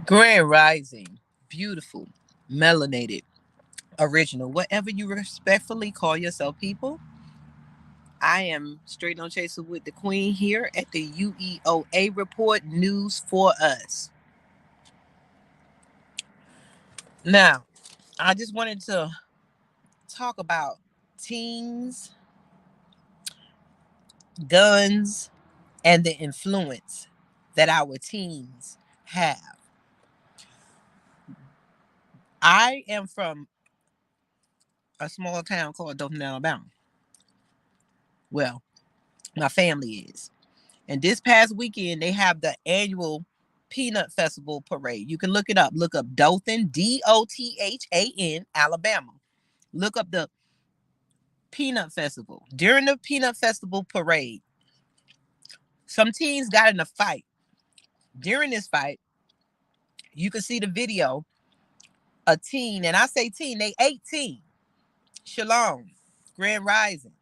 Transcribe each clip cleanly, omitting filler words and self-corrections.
Grand Rising, beautiful, melanated, original, whatever you respectfully call yourself, people. I am straight on chaser with the Queen here at the UEOA report news for us. Now, I just wanted to talk about teens, guns, and the influence that our teens have. I am from a small town called Dothan, Alabama. Well, my family is. And this past weekend, they have the annual Peanut Festival parade. You can look it up. Look up Dothan, Dothan, Alabama. Look up the Peanut Festival. During the Peanut Festival parade, some teens got in a fight. During this fight, you can see the video. A teen, and I say teen, they 18. Shalom, Grand Rising.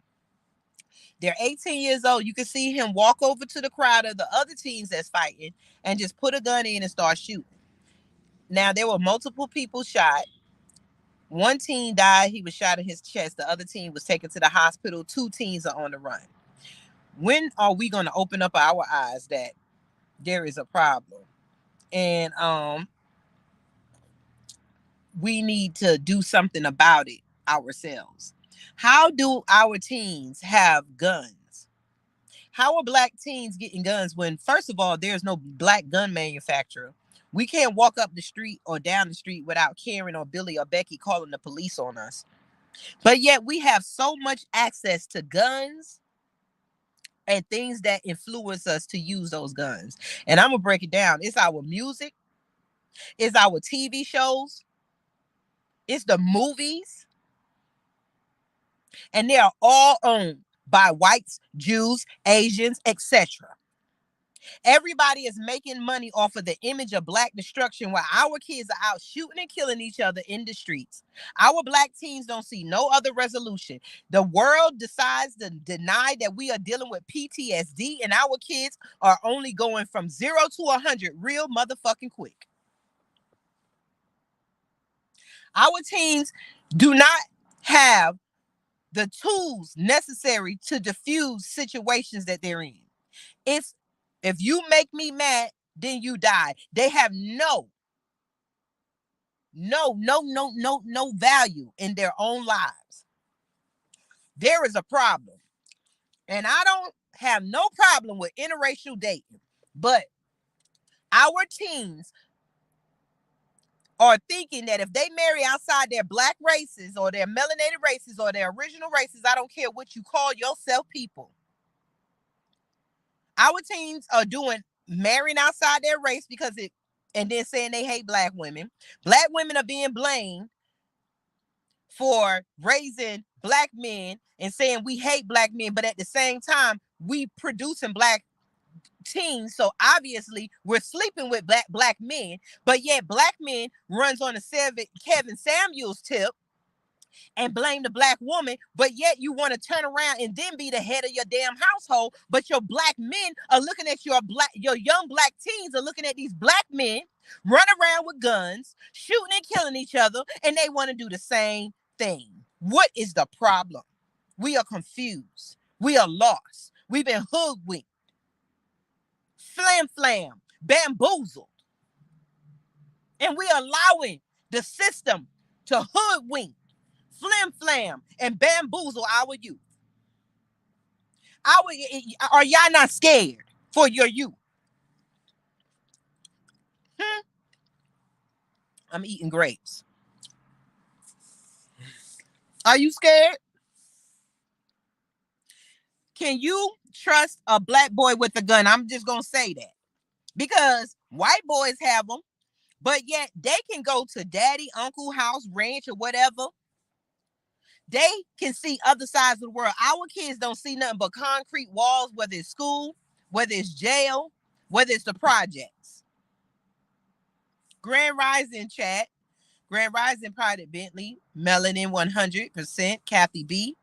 They're 18 years old. You can see him walk over to the crowd of the other teens that's fighting and just put a gun in and start shooting. Now, there were multiple people shot. One teen died. He was shot in his chest. The other teen was taken to the hospital. Two teens are on the run. When are we going to open up our eyes that there is a problem? And we need to do something about it ourselves. How do our teens have guns? How are black teens getting guns when, first of all, there's no black gun manufacturer? We can't walk up the street or down the street without Karen or Billy or Becky calling the police on us. But yet we have so much access to guns and things that influence us to use those guns. And I'm going to break it down. It's our music. It's our TV shows. It's the movies. And they are all owned by whites, Jews, Asians, etc. Everybody is making money off of the image of black destruction while our kids are out shooting and killing each other in the streets. Our black teens don't see no other resolution. The world decides to deny that we are dealing with PTSD, and our kids are only going from 0 to 100 real motherfucking quick. Our teens do not have the tools necessary to diffuse situations that they're in. If you make me mad, then you die. They have no value in their own lives. There is a problem. And I don't have no problem with interracial dating, but our teens are thinking that if they marry outside their black races or their melanated races or their original races, I don't care what you call yourself, people. Our teens are doing marrying outside their race and then saying they hate black women. Black women are being blamed for raising black men and saying we hate black men, but at the same time, we producing black teens, so obviously we're sleeping with black men, but yet black men runs on a Kevin Samuels tip and blame the black woman, but yet you want to turn around and then be the head of your damn household, but your black men are looking at your young black teens are looking at these black men run around with guns, shooting and killing each other, and they want to do the same thing. What is the problem? We are confused. We are lost. We've been hoodwinked. Flam, bamboozled. And we are allowing the system to hoodwink, flam, and bamboozle our youth. Are y'all not scared for your youth? I'm eating grapes. Are you scared? Can you trust a black boy with a gun? I'm just going to say that. Because white boys have them, but yet they can go to daddy, uncle, house, ranch, or whatever. They can see other sides of the world. Our kids don't see nothing but concrete walls, whether it's school, whether it's jail, whether it's the projects. Grand Rising chat. Grand Rising Private Bentley. Melanin 100%. Kathy B.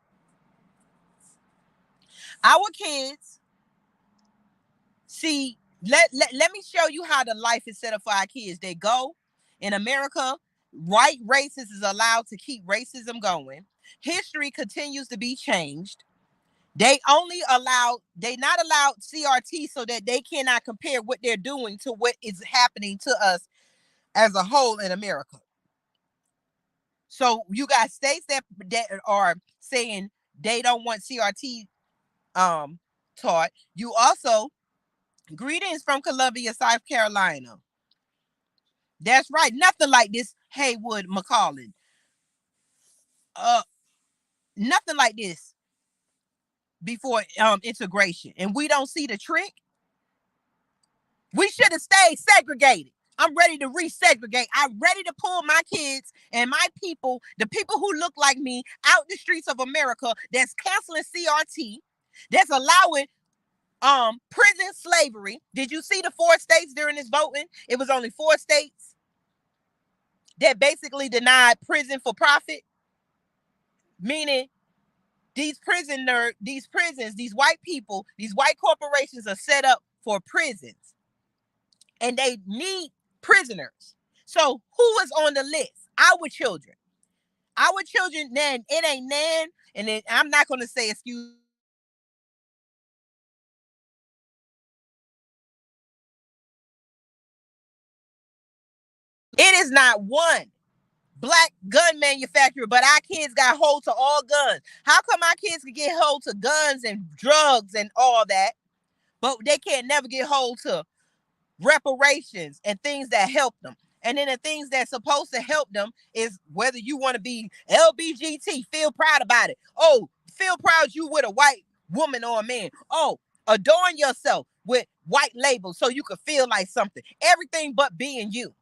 Our kids see let me show you how the life is set up for our kids. They go in America, white racists is allowed to keep racism going. History continues to be changed. They not allowed CRT so that they cannot compare what they're doing to what is happening to us as a whole in America. So you got states that are saying they don't want CRT taught. You also, greetings from Columbia, South Carolina. That's right. Nothing like this, Haywood McCollin. Nothing like this before integration. And we don't see the trick. We should have stayed segregated. I'm ready to resegregate. I'm ready to pull my kids and my people, the people who look like me, out the streets of America that's canceling CRT, that's allowing prison slavery. Did you see the 4 states during this voting? It was only 4 states that basically denied prison for profit, meaning these prisons, these white people, these white corporations are set up for prisons, and they need prisoners. So who is on the list? Our children. Our children, then it ain't Nan, and then I'm not going to say excuse. It is not one black gun manufacturer, but our kids got hold to all guns. How come our kids can get hold to guns and drugs and all that, but they can't never get hold to reparations and things that help them? And then the things that's supposed to help them is whether you want to be LBGT, feel proud about it. Oh, feel proud you with a white woman or a man. Oh, adorn yourself with white labels so you can feel like something. Everything but being you.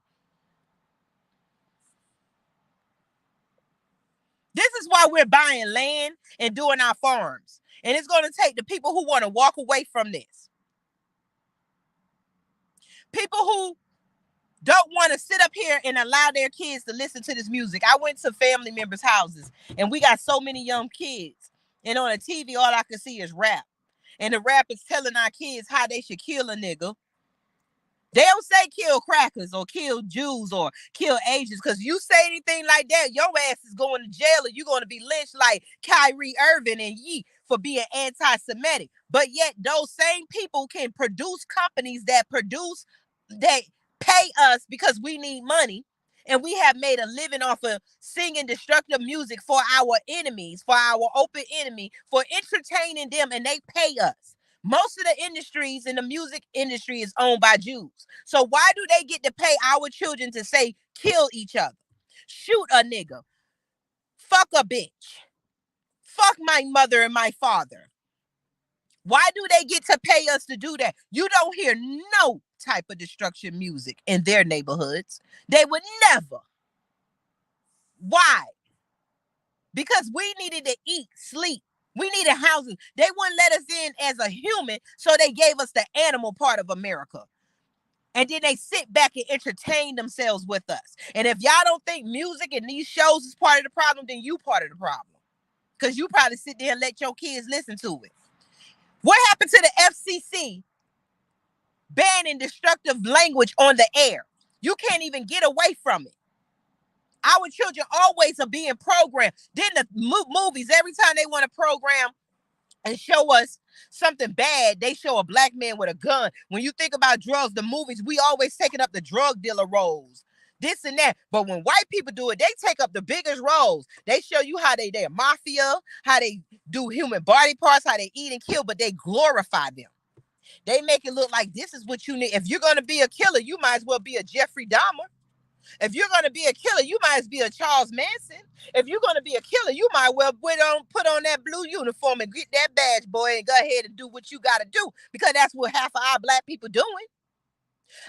This is why we're buying land and doing our farms. And it's going to take the people who want to walk away from this. People who don't want to sit up here and allow their kids to listen to this music. I went to family members' houses, and we got so many young kids. And on the TV, all I can see is rap. And the rap is telling our kids how they should kill a nigga. They don't say kill crackers or kill Jews or kill Asians, because you say anything like that, your ass is going to jail, or you're going to be lynched like Kyrie Irving and Yee for being anti-Semitic. But yet those same people can produce companies that pay us because we need money. And we have made a living off of singing destructive music for our enemies, for our open enemy, for entertaining them, and they pay us. Most of the industries in the music industry is owned by Jews. So why do they get to pay our children to say, kill each other, shoot a nigga, fuck a bitch, fuck my mother and my father? Why do they get to pay us to do that? You don't hear no type of destruction music in their neighborhoods. They would never. Why? Because we needed to eat, sleep. We needed housing. They wouldn't let us in as a human, so they gave us the animal part of America. And then they sit back and entertain themselves with us. And if y'all don't think music and these shows is part of the problem, then you part of the problem. Because you probably sit there and let your kids listen to it. What happened to the FCC banning destructive language on the air? You can't even get away from it. Our children always are being programmed. Then the movies, every time they want to program and show us something bad, they show a black man with a gun. When you think about drugs, the movies, we always taking up the drug dealer roles, this and that. But when white people do it, they take up the biggest roles. They show you how they're mafia, how they do human body parts, how they eat and kill, but they glorify them. They make it look like this is what you need. If you're going to be a killer, you might as well be a Jeffrey Dahmer. If you're going to be a killer, you might as well be a Charles Manson. If you're going to be a killer, you might well put on that blue uniform and get that badge, boy, and go ahead and do what you got to do, because that's what half of our black people doing.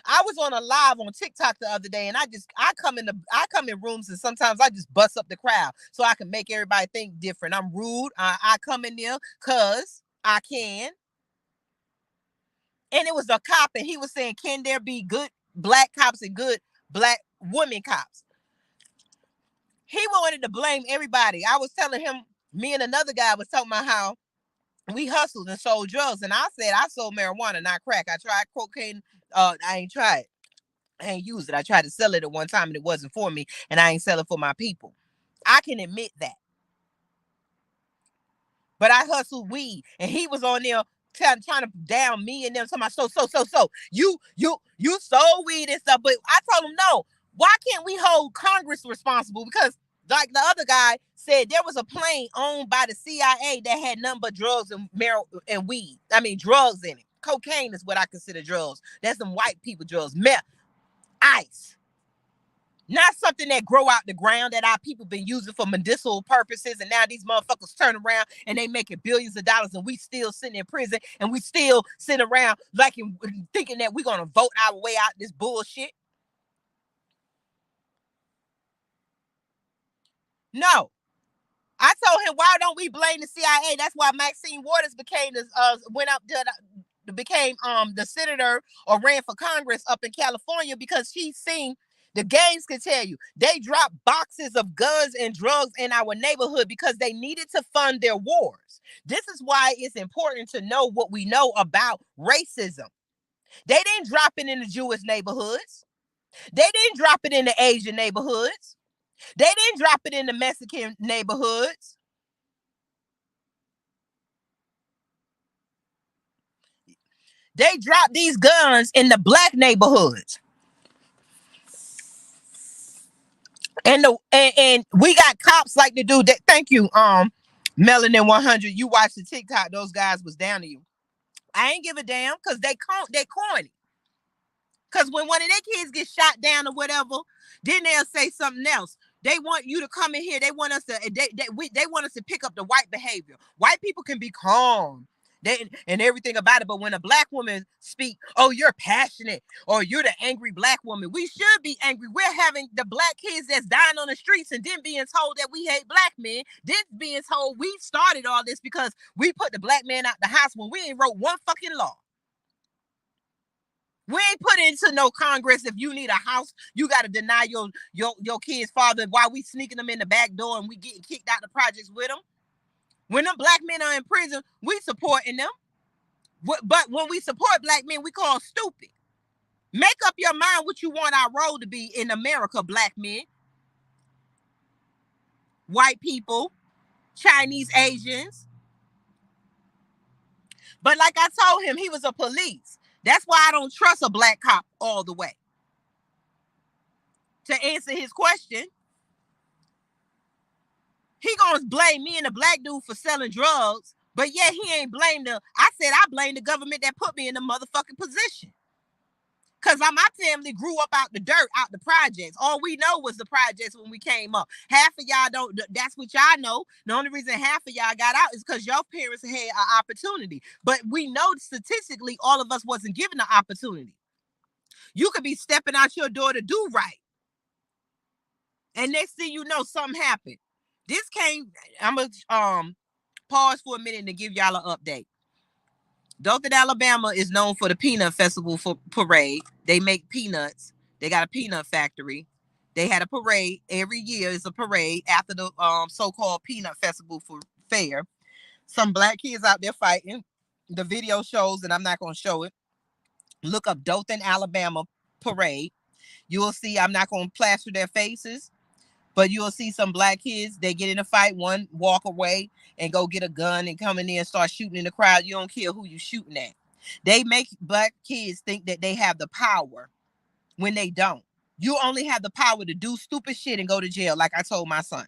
I was on a live on TikTok the other day, and I come in rooms, and sometimes I just bust up the crowd so I can make everybody think different. I'm rude. I come in there because I can. And it was a cop, and he was saying, can there be good black cops and good black women cops? He wanted to blame everybody. I was telling him, me and another guy was talking about how we hustled and sold drugs. And I said I sold marijuana, not crack. I tried cocaine. I ain't tried. I ain't used it. I tried to sell it at one time and it wasn't for me, and I ain't sell it for my people. I can admit that. But I hustled weed, and he was on there trying to down me and them. So you sold weed and stuff. But I told him, no, why can't we hold Congress responsible? Because like the other guy said, there was a plane owned by the CIA that had nothing but drugs and weed. I mean, drugs in it. Cocaine is what I consider drugs. That's some white people drugs. Meth, ice. Not something that grow out the ground that our people been using for medicinal purposes, and now these motherfuckers turn around and they making billions of dollars, and we still sitting in prison, and we still sitting around like thinking that we're gonna vote our way out this bullshit. No. I told him, why don't we blame the CIA? That's why Maxine Waters went up to became the senator or ran for Congress up in California, because she's seen the gangs can tell you they dropped boxes of guns and drugs in our neighborhood because they needed to fund their wars. This is why it's important to know what we know about racism. They didn't drop it in the Jewish neighborhoods. They didn't drop it in the Asian neighborhoods. They didn't drop it in the Mexican neighborhoods. They dropped these guns in the black neighborhoods. And we got cops like the dude that, thank you, Melanin 100. You watched the TikTok, those guys was down to you. I ain't give a damn, because they corny. Because when one of their kids gets shot down or whatever, then they'll say something else. They want you to come in here. They want us to they want us to pick up the white behavior. White people can be calm and everything about it, but when a black woman speak, oh, you're passionate, or you're the angry black woman. We should be angry. We're having the black kids that's dying on the streets, and then being told that we hate black men. Then being told we started all this because we put the black man out the house when we ain't wrote one fucking law. We ain't put into no Congress. If you need a house, you got to deny your kid's father while we sneaking them in the back door and we getting kicked out the projects with them. When them black men are in prison, we supporting them. But when we support black men, we call stupid. Make up your mind what you want our role to be in America, black men. White people, Chinese, Asians. But like I told him, he was a police. That's why I don't trust a black cop all the way. To answer his question, he gonna blame me and the black dude for selling drugs, but yet he ain't blame I said I blame the government that put me in the motherfucking position. Because my family grew up out the dirt, out the projects. All we know was the projects when we came up. Half of y'all don't, that's what y'all know. The only reason half of y'all got out is because your parents had an opportunity. But we know statistically all of us wasn't given the opportunity. You could be stepping out your door to do right, and next thing you know, something happened. This came, I'm going to pause for a minute to give y'all an update. Dothan, Alabama is known for the Peanut Festival parade. They make peanuts. They got a peanut factory. They had a parade every year. It's a parade after the so-called Peanut Festival fair. Some black kids out there fighting. The video shows, and I'm not going to show it. Look up Dothan, Alabama parade. You will see, I'm not going to plaster their faces, but you'll see some black kids, they get in a fight, one walk away and go get a gun and come in there and start shooting in the crowd. You don't care who you shooting at. They make black kids think that they have the power when they don't. You only have the power to do stupid shit and go to jail, like I told my son.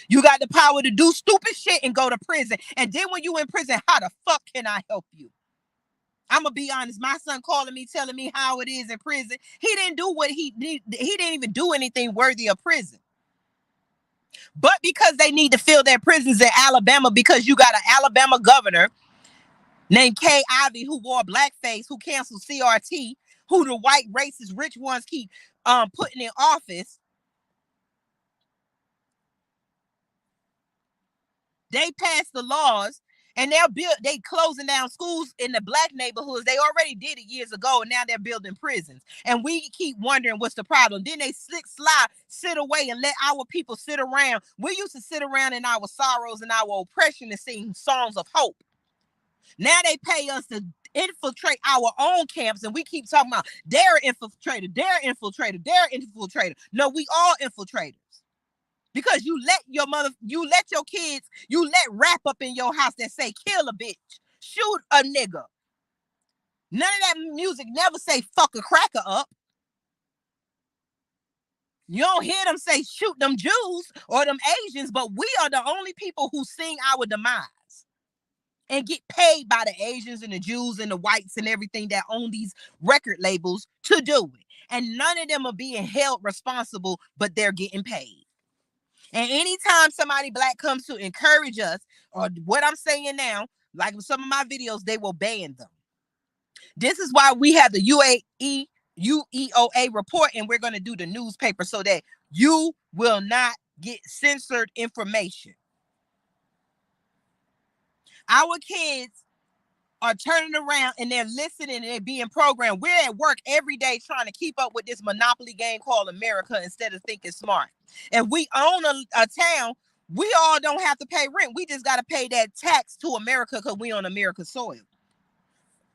You got the power to do stupid shit and go to prison. And then when you in prison, how the fuck can I help you? I'm going to be honest. My son calling me, telling me how it is in prison. He didn't do what he didn't even do anything worthy of prison. But because they need to fill their prisons in Alabama, because you got an Alabama governor named Kay Ivey who wore blackface, who canceled CRT, who the white racist rich ones keep putting in office. They passed the laws and they closing down schools in the black neighborhoods. They already did it years ago, and now they're building prisons. And we keep wondering what's the problem. Then they sit away and let our people sit around. We used to sit around in our sorrows and our oppression and sing songs of hope. Now they pay us to infiltrate our own camps, and we keep talking about they're infiltrator, they're infiltrator, they're infiltrator. No, we all infiltrators. Because you let your kids, you let rap up in your house that say kill a bitch, shoot a nigga. None of that music never say fuck a cracker up. You don't hear them say shoot them Jews or them Asians, but we are the only people who sing our demise and get paid by the Asians and the Jews and the whites and everything that own these record labels to do it. And none of them are being held responsible, but they're getting paid. And anytime somebody black comes to encourage us, or what I'm saying now, like some of my videos, they will ban them. This is why we have the UEOA report, and we're going to do the newspaper so that you will not get censored information. Our kids are turning around and they're listening and they're being programmed. We're at work every day trying to keep up with this monopoly game called America instead of thinking smart. If we own a town, we all don't have to pay rent. We just got to pay that tax to America because we on America's soil.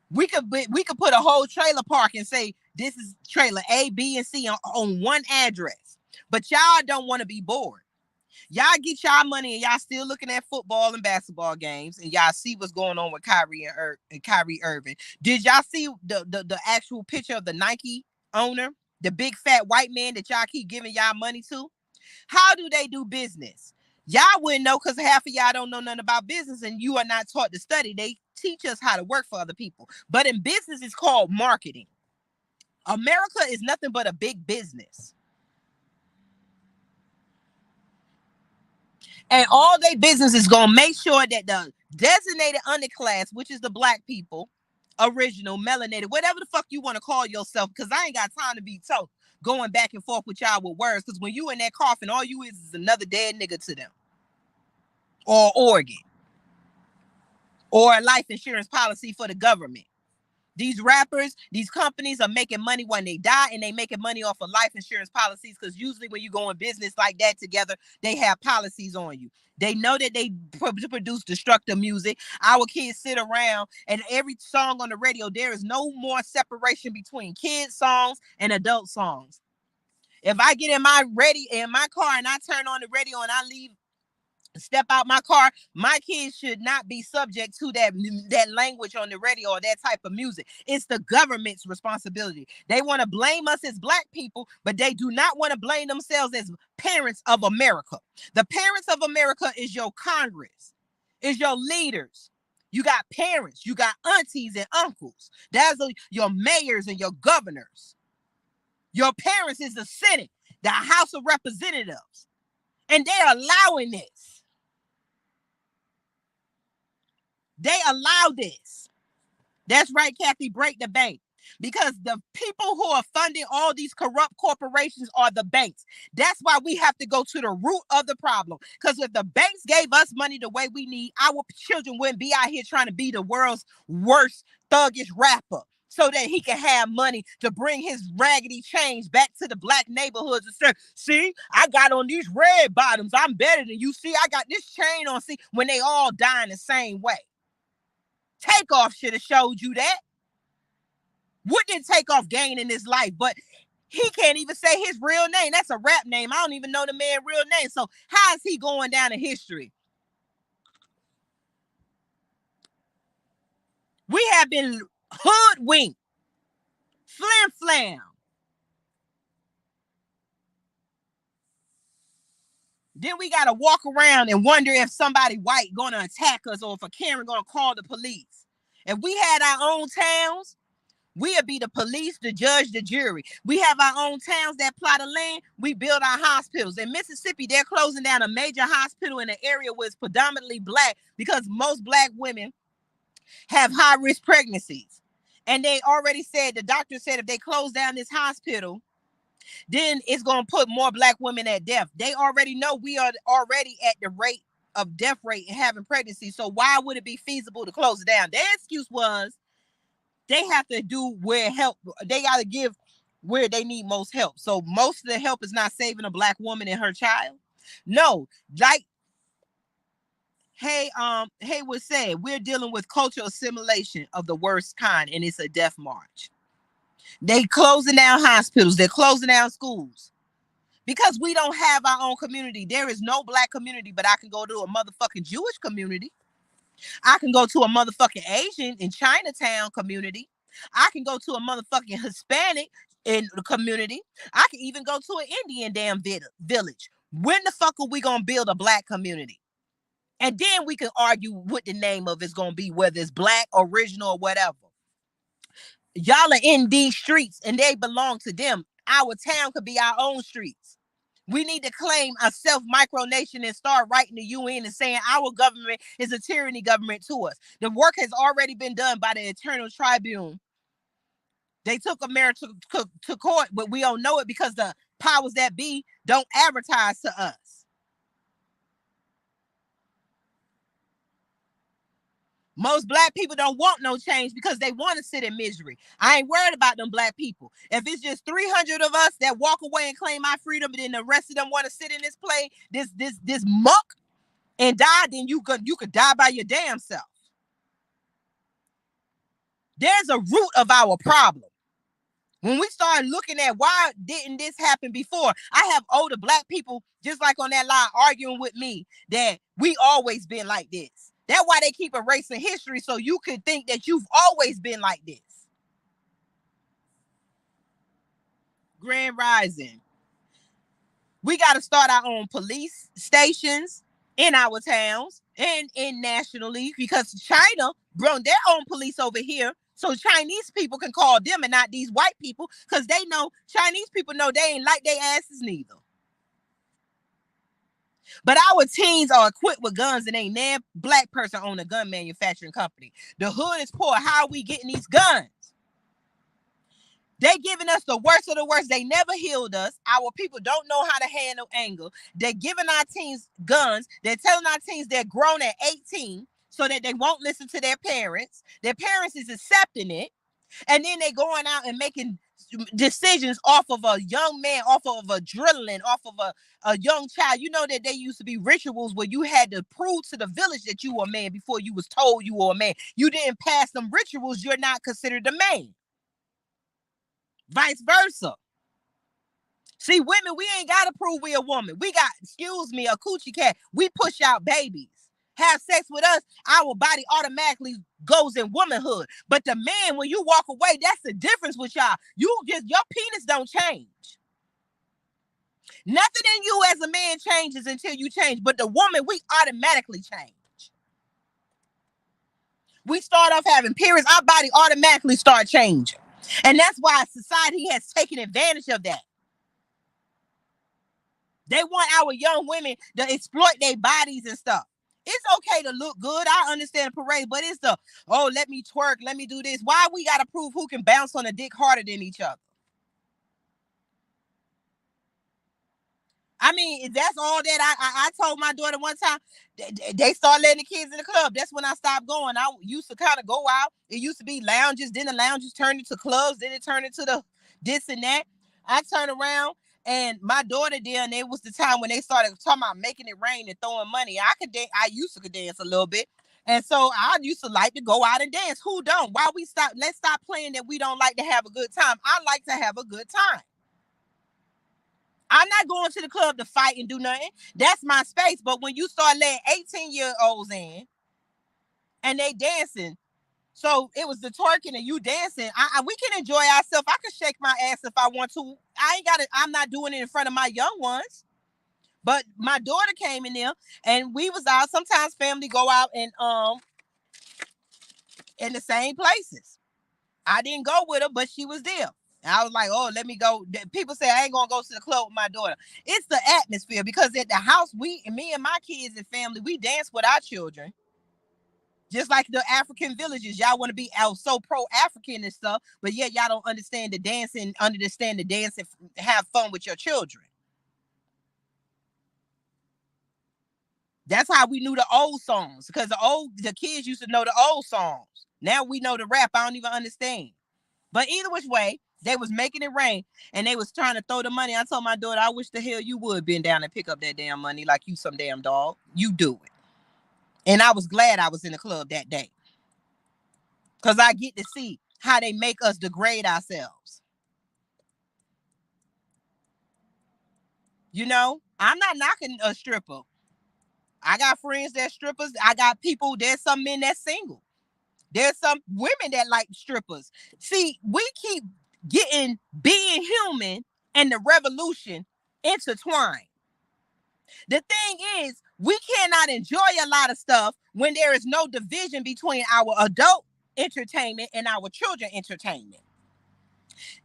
We could put a whole trailer park and say this is trailer A, B, and C on one address. But y'all don't want to be bored. Y'all get y'all money and y'all still looking at football and basketball games, and y'all see what's going on with Kyrie Irving. Did y'all see the actual picture of the Nike owner, the big fat white man that y'all keep giving y'all money to? How do they do business? Y'all wouldn't know because half of y'all don't know nothing about business, and you are not taught to study. They teach us how to work for other people. But in business, it's called marketing. America is nothing but a big business. And all their business is going to make sure that the designated underclass, which is the black people, original, melanated, whatever the fuck you want to call yourself, because I ain't got time to be told going back and forth with y'all with words, because when you in that coffin, all you is another dead nigga to them. Or organ. Or a life insurance policy for the government. These rappers, these companies are making money when they die, and they making money off of life insurance policies, because usually when you go in business like that together, they have policies on you. They know that they produce destructive music. Our kids sit around, and every song on the radio, there is no more separation between kids songs and adult songs. If I get in my car and I turn on the radio and I step out my car, my kids should not be subject to that language on the radio or that type of music. It's the government's responsibility. They want to blame us as black people, but they do not want to blame themselves as parents of America. The parents of America is your Congress, is your leaders. You got parents, you got aunties and uncles. That's your mayors and your governors. Your parents is the Senate, the House of Representatives, and they're allowing this. They allow this. That's right, Kathy, break the bank. Because the people who are funding all these corrupt corporations are the banks. That's why we have to go to the root of the problem. Because if the banks gave us money the way we need, our children wouldn't be out here trying to be the world's worst thuggish rapper, so that he can have money to bring his raggedy change back to the black neighborhoods and say, see, I got on these red bottoms. I'm better than you. See, I got this chain on. See, when they all die in the same way. Takeoff should have showed you that. What did Takeoff gain in his life? But he can't even say his real name. That's a rap name. I don't even know the man's real name. So how is he going down in history? We have been hoodwinked. Flim flam. Then we got to walk around and wonder if somebody white going to attack us or if a Karen going to call the police. If we had our own towns, we'll be the police, the judge, the jury. We have our own towns that plot of land. We build our hospitals. In Mississippi, they're closing down a major hospital in an area where it's predominantly black, because most black women have high-risk pregnancies. And they already said, the doctor said, if they close down this hospital, then it's going to put more black women at death. They already know we are already at the rate of death rate and having pregnancy. So why would it be feasible to close it down? Their excuse was they have to do where help. They got to give where they need most help. So most of the help is not saving a black woman and her child. No, like Haywood said, we're dealing with cultural assimilation of the worst kind, and it's a death march. They closing down hospitals. They're closing down schools. Because we don't have our own community. There is no black community, but I can go to a motherfucking Jewish community. I can go to a motherfucking Asian in Chinatown community. I can go to a motherfucking Hispanic in the community. I can even go to an Indian damn village. When the fuck are we gonna build a black community? And then we can argue what the name of it's gonna be, whether it's black, original, or whatever. Y'all are in these streets and they belong to them. Our town could be our own streets. We need to claim a self-micronation and start writing the UN and saying our government is a tyranny government to us. The work has already been done by the Eternal Tribune. They took America to court, but we don't know it because the powers that be don't advertise to us. Most black people don't want no change because they want to sit in misery. I ain't worried about them black people. If it's just 300 of us that walk away and claim our freedom, and then the rest of them want to sit in this play, this muck, and die, then you could die by your damn self. There's a root of our problem. When we start looking at why didn't this happen before, I have older black people just like on that line arguing with me that we always been like this. That's why they keep erasing history so you could think that you've always been like this. Grand Rising. We got to start our own police stations in our towns and nationally, because China brought their own police over here so Chinese people can call them and not these white people, because they know, Chinese people know they ain't like their asses neither. But our teens are equipped with guns and ain't no black person own a gun manufacturing company. The hood is poor. How are we getting these guns? They giving us the worst of the worst. They never healed us. Our people don't know how to handle anger. They're giving our teens guns. They're telling our teens they're grown at 18 so that they won't listen to their parents. Their parents is accepting it. And then they're going out and making decisions off of a young man, off of adrenaline, off of a young child. You know that there used to be rituals where you had to prove to the village that you were a man before you was told you were a man. You didn't pass them rituals, you're not considered a man. Vice versa. See, women, we ain't got to prove we a woman. We got, excuse me, a coochie cat. We push out babies. Have sex with us, our body automatically goes in womanhood. But the man, when you walk away, that's the difference with y'all. Your penis don't change. Nothing in you as a man changes until you change. But the woman, we automatically change. We start off having periods, our body automatically start changing. And that's why society has taken advantage of that. They want our young women to exploit their bodies and stuff. It's okay to look good. I understand the parade, but it's the, oh, let me twerk, let me do this. Why we got to prove who can bounce on a dick harder than each other? I mean, if that's all that I told my daughter one time, they start letting the kids in the club. That's when I stopped going. I used to kind of go out. It used to be lounges. Then the lounges turned into clubs. Then it turned into the this and that. I turned around and my daughter there, and it was the time when they started talking about making it rain and throwing money. I used to dance a little bit. And so I used to like to go out and dance. Who don't? Why we stop? Let's stop playing that we don't like to have a good time. I like to have a good time. I'm not going to the club to fight and do nothing. That's my space. But when you start letting 18-year-olds in and they dancing, so it was the twerking and you dancing, we can enjoy ourselves. I can shake my ass if I want to. I'm not doing it in front of my young ones. But my daughter came in there and we was out. Sometimes family go out and in the same places. I didn't go with her, but she was there. And I was like, oh, let me go. People say I ain't gonna go to the club with my daughter. It's the atmosphere, because at the house, me and my kids and family, we dance with our children. Just like the African villages, y'all want to be out so pro-African and stuff, but yet y'all don't understand the dancing, understand the dance and have fun with your children. That's how we knew the old songs, because the kids used to know the old songs. Now we know the rap. I don't even understand. But either which way, they was making it rain and they was trying to throw the money. I told my daughter, I wish the hell you would bend down and pick up that damn money like you some damn dog. You do it. And I was glad I was in the club that day, because I get to see how they make us degrade ourselves. You know, I'm not knocking a stripper. I got friends that strippers. I got people, there's some men that's single. There's some women that like strippers. See, we keep getting being human and the revolution intertwined. The thing is, we cannot enjoy a lot of stuff when there is no division between our adult entertainment and our children entertainment.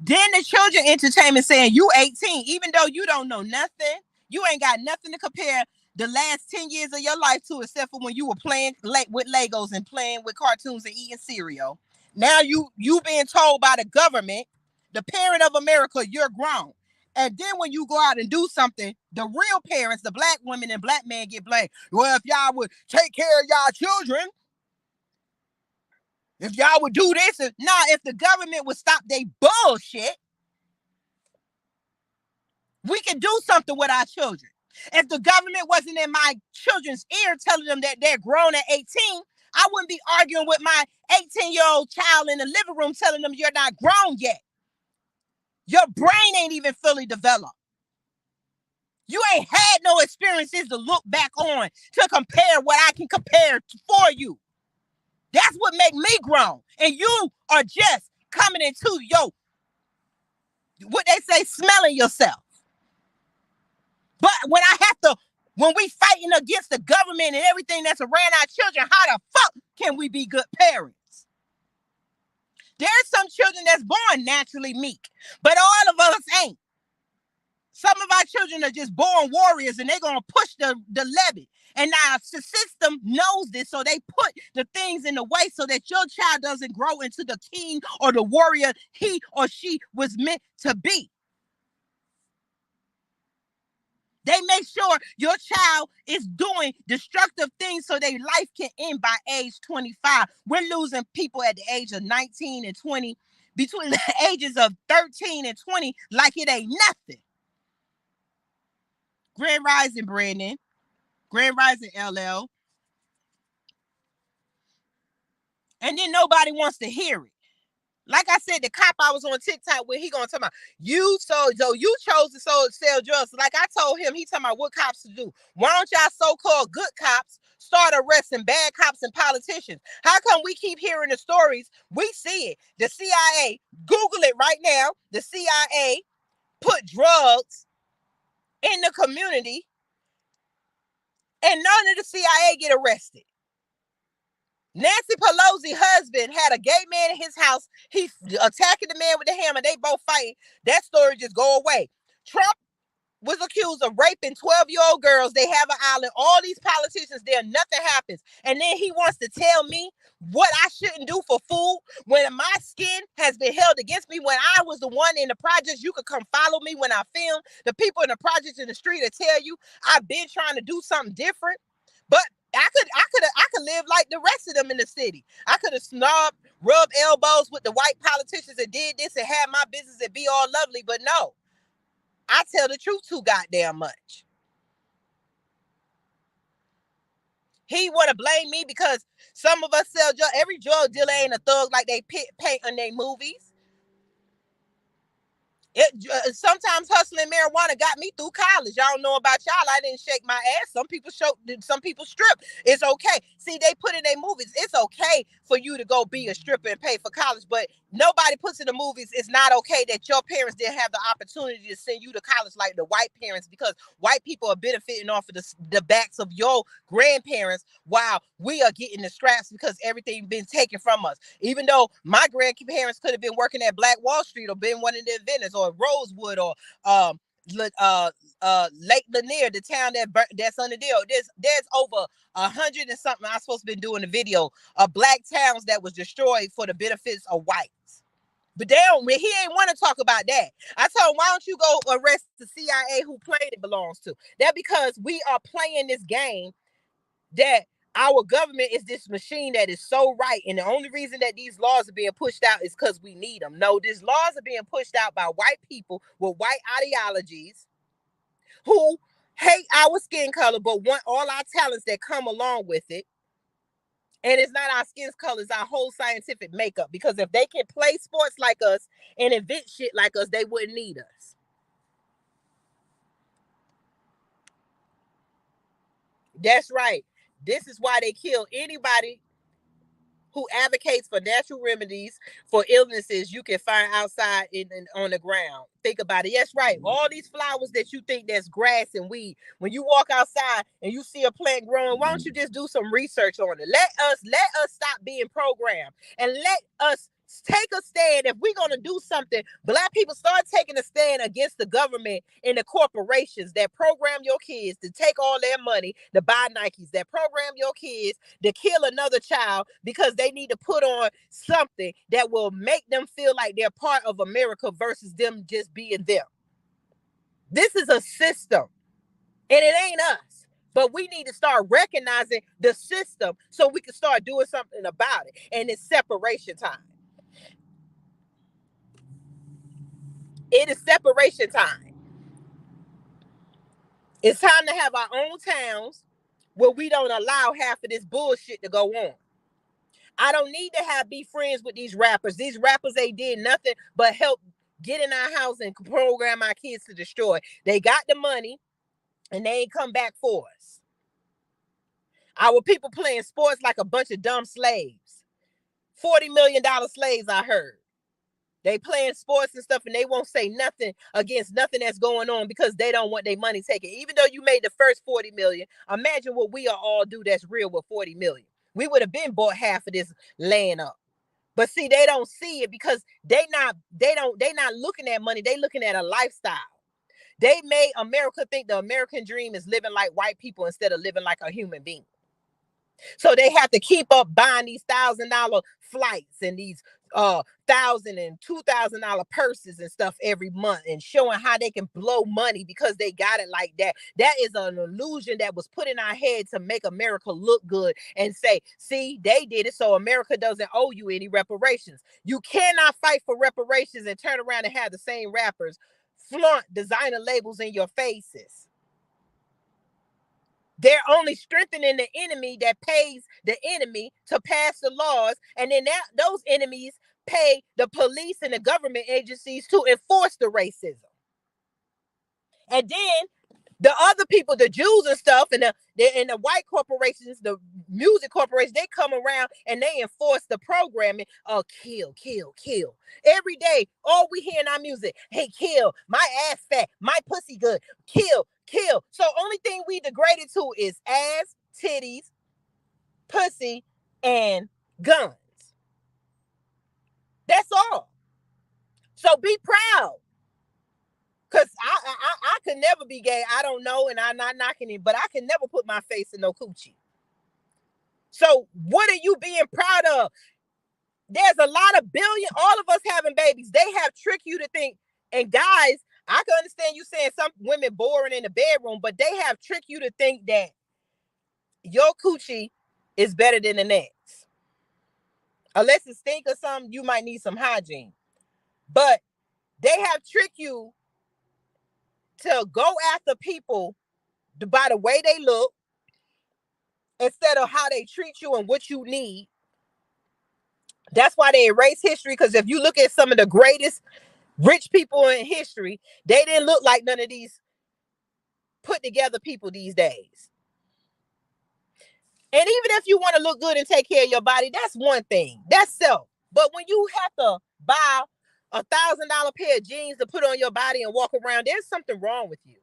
Then the children entertainment saying you 18, even though you don't know nothing, you ain't got nothing to compare the last 10 years of your life to, except for when you were playing with Legos and playing with cartoons and eating cereal. Now you being told by the government, the parent of America, you're grown. And then when you go out and do something, the real parents, the black women and black men, get blamed. Well, if y'all would take care of y'all children, if y'all would do this, if the government would stop their bullshit, we can do something with our children. If the government wasn't in my children's ear telling them that they're grown at 18, I wouldn't be arguing with my 18-year-old child in the living room telling them you're not grown yet. Your brain ain't even fully developed. You ain't had no experiences to look back on to compare what I can compare for you. That's what make me grown. And you are just coming into what they say, smelling yourself. But when we fighting against the government and everything that's around our children, how the fuck can we be good parents? There's some children that's born naturally meek, but all of us ain't. Some of our children are just born warriors and they're going to push the levee. And now the system knows this, so they put the things in the way so that your child doesn't grow into the king or the warrior he or she was meant to be. They make sure your child is doing destructive things so their life can end by age 25. We're losing people at the age of 19 and 20, between the ages of 13 and 20, like it ain't nothing. Grand Rising, Brandon. Grand Rising, LL. And then nobody wants to hear it. Like I said, the cop I was on TikTok with, he gonna talk about you chose to sell drugs. Like I told him, he talking about what cops to do. Why don't y'all so-called good cops start arresting bad cops and politicians? How come we keep hearing the stories? We see it. The CIA, Google it right now. The CIA put drugs in the community, and none of the CIA get arrested. Nancy Pelosi's husband had a gay man in his house. He attacking the man with the hammer. They both fighting. That story just go away. Trump was accused of raping 12-year-old girls. They have an island. All these politicians there, nothing happens. And then he wants to tell me what I shouldn't do for food when my skin has been held against me. When I was the one in the projects, you could come follow me when I film. The people in the projects in the street will tell you I've been trying to do something different. But I could live like the rest of them in the city. I could have snobbed, rubbed elbows with the white politicians and did this and had my business and be all lovely. But no, I tell the truth too goddamn much. He want to blame me because some of us sell drugs. Every drug dealer ain't a thug like they paint in their movies. Sometimes hustling marijuana got me through college. I don't know about y'all. I didn't shake my ass. Some people strip. It's okay. See, they put in their movies. It's okay for you to go be a stripper and pay for college, but nobody puts in the movies. It's not okay that your parents didn't have the opportunity to send you to college like the white parents, because white people are benefiting off of the backs of your grandparents while we are getting the scraps because everything been taken from us. Even though my grandparents could have been working at Black Wall Street or been one of the inventors, or Rosewood, or Lake Lanier, the town that's on the deal. There's over 100 and something. I'm supposed to be doing a video of black towns that was destroyed for the benefits of whites. But he ain't want to talk about that. I told him, why don't you go arrest the CIA who plane it belongs to? That because we are playing this game that our government is this machine that is so right. And the only reason that these laws are being pushed out is because we need them. No, these laws are being pushed out by white people with white ideologies who hate our skin color, but want all our talents that come along with it. And it's not our skin color, it's our whole scientific makeup. Because if they can play sports like us and invent shit like us, they wouldn't need us. That's right. This is why they kill anybody who advocates for natural remedies for illnesses you can find outside on the ground. Think about it. Yes, right. All these flowers that you think that's grass and weed, when you walk outside and you see a plant growing, why don't you just do some research on it? Let us stop being programmed and let us take a stand. If we're going to do something, Black people start taking a stand against the government and the corporations that program your kids to take all their money to buy Nikes, that program your kids to kill another child because they need to put on something that will make them feel like they're part of America versus them just being them. This is a system, and it ain't us. But we need to start recognizing the system so we can start doing something about it. And it's separation time. It is separation time. It's time to have our own towns where we don't allow half of this bullshit to go on. I don't need to be friends with these rappers. These rappers, they did nothing but help get in our house and program our kids to destroy. They got the money and they ain't come back for us. Our people playing sports like a bunch of dumb slaves. $40 million slaves, I heard. They playing sports and stuff and they won't say nothing against nothing that's going on because they don't want their money taken. Even though you made the first 40 million, imagine what we all do that's real with 40 million. We would have been bought half of this land up. But see, they don't see it because they not looking at money. They looking at a lifestyle. They made America think the American dream is living like white people instead of living like a human being. So they have to keep up buying these $1,000 flights and these $1,000 and $2,000 purses and stuff every month and showing how they can blow money because they got it like that. That is an illusion that was put in our head to make America look good and say, see, they did it, so America doesn't owe you any reparations. You cannot fight for reparations and turn around and have the same rappers flaunt designer labels in your faces. They're only strengthening the enemy that pays the enemy to pass the laws. And then those enemies pay the police and the government agencies to enforce the racism. And then the other people, the Jews and stuff, and the white corporations, the music corporations, they come around and they enforce the programming of kill, kill, kill. Every day, all we hear in our music, hey, kill, my ass fat, my pussy good, kill, kill. So only thing we degraded to is ass, titties, pussy, and guns. That's all. So be proud. Because I could never be gay. I don't know, and I'm not knocking it, but I can never put my face in no coochie. So what are you being proud of? There's a lot of all of us having babies. They have tricked you to think, and guys, I can understand you saying some women boring in the bedroom, but they have tricked you to think that your coochie is better than the next. Unless it stink or something, you might need some hygiene. But they have tricked you to go after people by the way they look instead of how they treat you and what you need. That's why they erase history, because if you look at some of the greatest rich people in history, they didn't look like none of these put together people these days. And even if you want to look good and take care of your body, that's one thing. That's self. But when you have to buy $1,000 pair of jeans to put on your body and walk around, there's something wrong with you.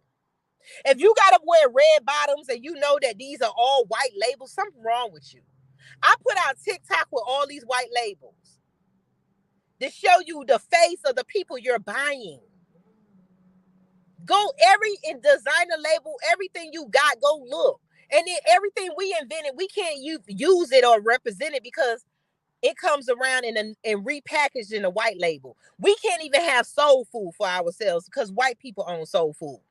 If you got to wear red bottoms and you know that these are all white labels, something wrong with you. I put out TikTok with all these white labels to show you the face of the people you're buying. Go every designer label, everything you got, go look. And then everything we invented, we can't use it or represent it because it comes around and repackaged in a white label. We can't even have soul food for ourselves because white people own soul food.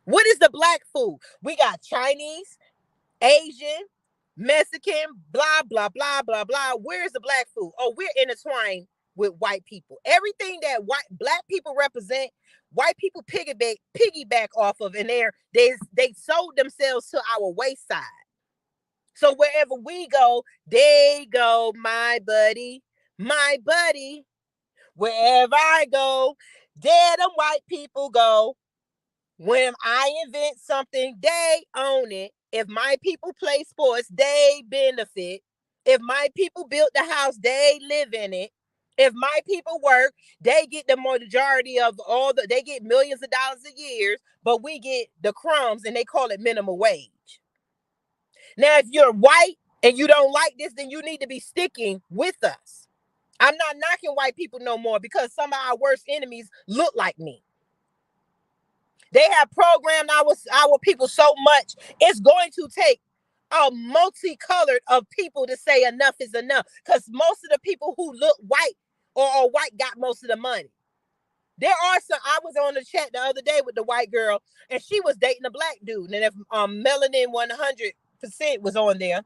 What is the black food? We got Chinese, Asian, Mexican, blah, blah, blah, blah, blah. Where's the black food? Oh, we're intertwined with white people. Everything that black people represent, white people piggyback off of, and they sold themselves to our wayside. So wherever we go, they go, my buddy, my buddy. Wherever I go, there them white people go. When I invent something, they own it. If my people play sports, they benefit. If my people built the house, they live in it. If my people work, they get the majority of they get millions of dollars a year, but we get the crumbs and they call it minimum wage. Now, if you're white and you don't like this, then you need to be sticking with us. I'm not knocking white people no more because some of our worst enemies look like me. They have programmed our people so much, it's going to take a multicolored of people to say enough is enough. Because most of the people who look white or are white got most of the money. There are some. I was on the chat the other day with the white girl, and she was dating a black dude. And if Melanin 100% was on there,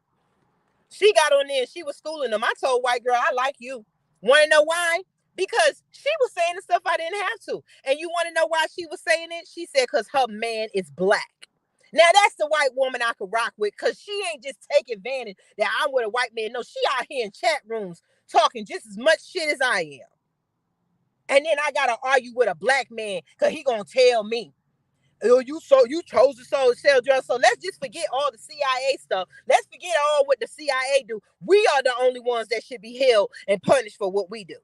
she got on there and she was schooling them. I told white girl, I like you. Want to know why? Because she was saying the stuff I didn't have to. And you want to know why she was saying it? She said, because her man is black. Now, that's the white woman I could rock with, because she ain't just take advantage that I'm with a white man. No, she out here in chat rooms talking just as much shit as I am. And then I got to argue with a black man because he going to tell me, oh, you chose to sell drugs. So let's just forget all the CIA stuff. Let's forget all what the CIA do. We are the only ones that should be held and punished for what we do.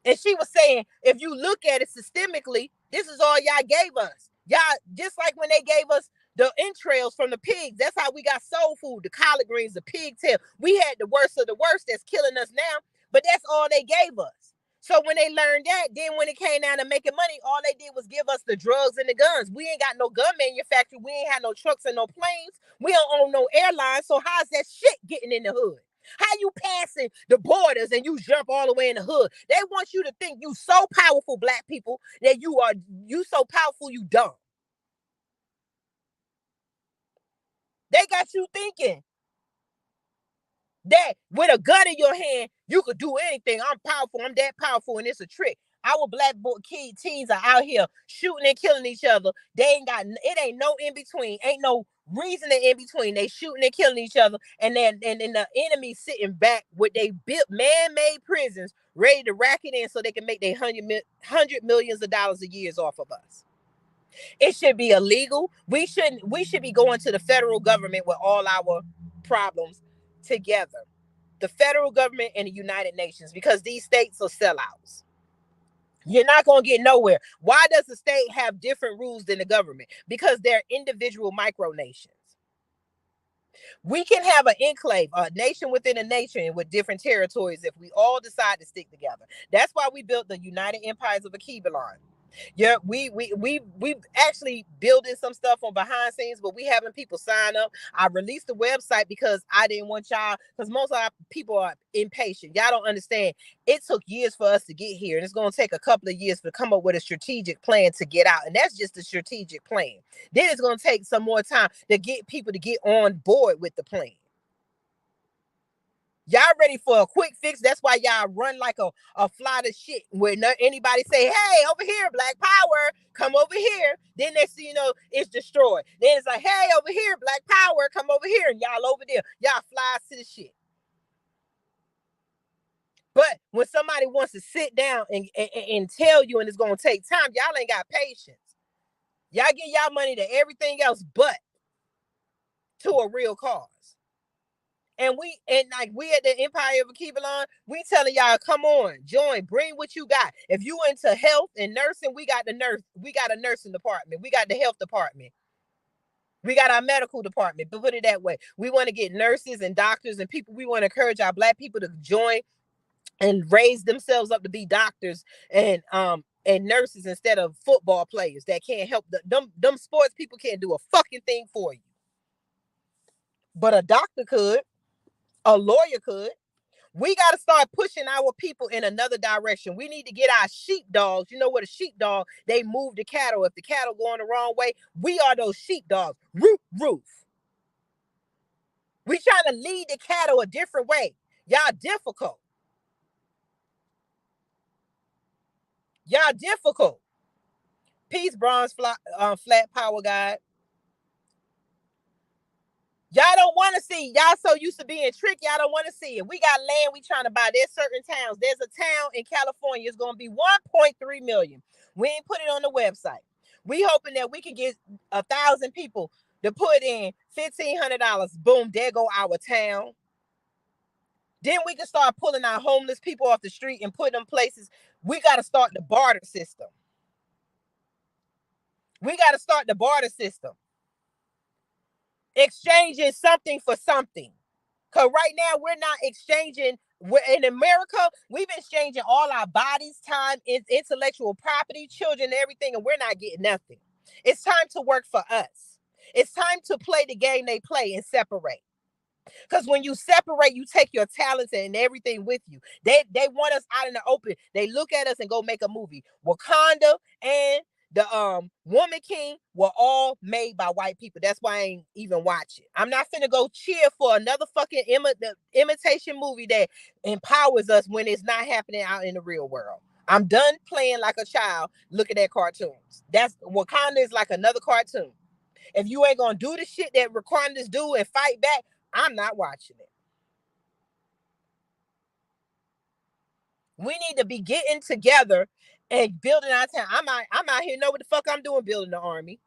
And she was saying, if you look at it systemically, this is all y'all gave us. Y'all, just like when they gave us the entrails from the pigs, that's how we got soul food, the collard greens, the pigtail. We had the worst of the worst that's killing us now, but that's all they gave us. So when they learned that, then when it came down to making money, all they did was give us the drugs and the guns. We ain't got no gun manufacturer. We ain't had no trucks and no planes. We don't own no airlines. So how's that shit getting in the hood? How you passing the borders and you jump all the way in the hood? They want you to think you so powerful, black people, that you so powerful you dumb. They got you thinking that with a gun in your hand, you could do anything. I'm powerful. I'm that powerful, and it's a trick. Our black teens are out here shooting and killing each other. They ain't no in between. Ain't no reasoning in between. They shooting and killing each other, and then the enemy sitting back with they built man-made prisons ready to rack it in so they can make their hundred millions of dollars a year off of us. It should be illegal. We should be going to the federal government with all our problems together. The federal government and the United Nations, because these states are sellouts. You're not going to get nowhere. Why does the state have different rules than the government? Because they're individual micronations. We can have an enclave, a nation within a nation with different territories if we all decide to stick together. That's why we built the United Empires of Akebelon. Yeah, we actually building some stuff on behind scenes, but we having people sign up. I released the website because I didn't want y'all, because most of our people are impatient. Y'all don't understand. It took years for us to get here, and it's going to take a couple of years to come up with a strategic plan to get out, and that's just a strategic plan. Then it's going to take some more time to get people to get on board with the plan. Y'all ready for a quick fix? That's why y'all run like a fly to shit. When anybody say, hey, over here, black power, come over here. Then next thing you know, it's destroyed. Then it's like, hey, over here, black power, come over here. And y'all over there. Y'all flies to the shit. But when somebody wants to sit down and tell you, and it's going to take time, y'all ain't got patience. Y'all give y'all money to everything else but to a real cause. And we at the Empire of Akebelon, we telling y'all, come on, join, bring what you got. If you into health and nursing, we got a nursing department. We got the health department. We got our medical department, but put it that way. We want to get nurses and doctors and people. We want to encourage our black people to join and raise themselves up to be doctors and nurses instead of football players that can't help them sports people can't do a fucking thing for you. But a doctor could. A lawyer could. We got to start pushing our people in another direction. We need to get our sheepdogs. You know what a sheepdog, they move the cattle. If the cattle going the wrong way, we are those sheepdogs. Roof. We trying to lead the cattle a different way. Y'all difficult. Peace, bronze flat power guide. Y'all don't want to see. Y'all so used to being tricked. Y'all don't want to see it. We got land we trying to buy. There's certain towns. There's a town in California. It's going to be 1.3 million. We ain't put it on the website. We hoping that we can get 1,000 people to put in $1,500. Boom, there go our town. Then we can start pulling our homeless people off the street and put them places. We got to start the barter system. We got to start the barter system. Exchanging something for something. Because right now, we're not exchanging. In America, we've been exchanging all our bodies, time, intellectual property, children, everything, and we're not getting nothing. It's time to work for us. It's time to play the game they play and separate. Because when you separate, you take your talents and everything with you. They want us out in the open. They look at us and go make a movie. Wakanda and the Woman King were all made by white people. That's why I ain't even watch it. I'm not finna go cheer for another fucking imitation movie that empowers us when it's not happening out in the real world. I'm done playing like a child looking at cartoons. That's Wakanda is like another cartoon. If you ain't gonna do the shit that Wakandas do and fight back, I'm not watching it. We need to be getting together and building our town. I'm out here know what the fuck I'm doing, building the army.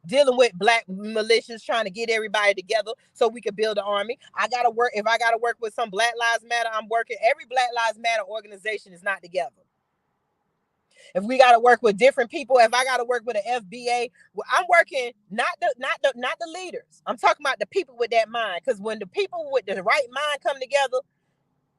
Dealing with black militias, trying to get everybody together so we can build an army. I gotta work. If I gotta work with some Black Lives Matter, I'm working. Every Black Lives Matter organization is not together. If we got to work with different people, if I got to work with an FBA, well, I'm working not the leaders. I'm talking about the people with that mind. Because when the people with the right mind come together,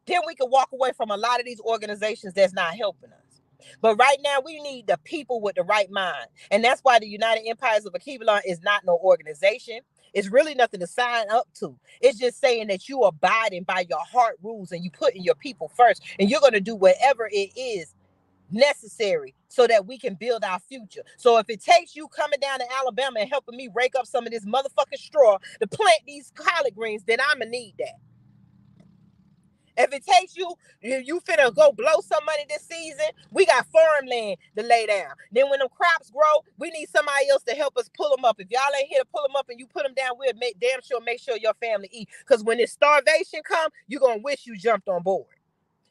then we can walk away from a lot of these organizations that's not helping us. But right now, we need the people with the right mind. And that's why the United Empires of Akibalon is not no organization. It's really nothing to sign up to. It's just saying that you are abiding by your heart rules and you putting your people first. And you're going to do whatever it is necessary so that we can build our future. So if it takes you coming down to Alabama and helping me rake up some of this motherfucking straw to plant these collard greens, then I'ma need that. If it takes you finna go blow some money this season, we got farmland to lay down. Then when them crops grow, we need somebody else to help us pull them up. If y'all ain't here to pull them up and you put them down, we'll make sure your family eat. Because when this starvation come, you're gonna wish you jumped on board.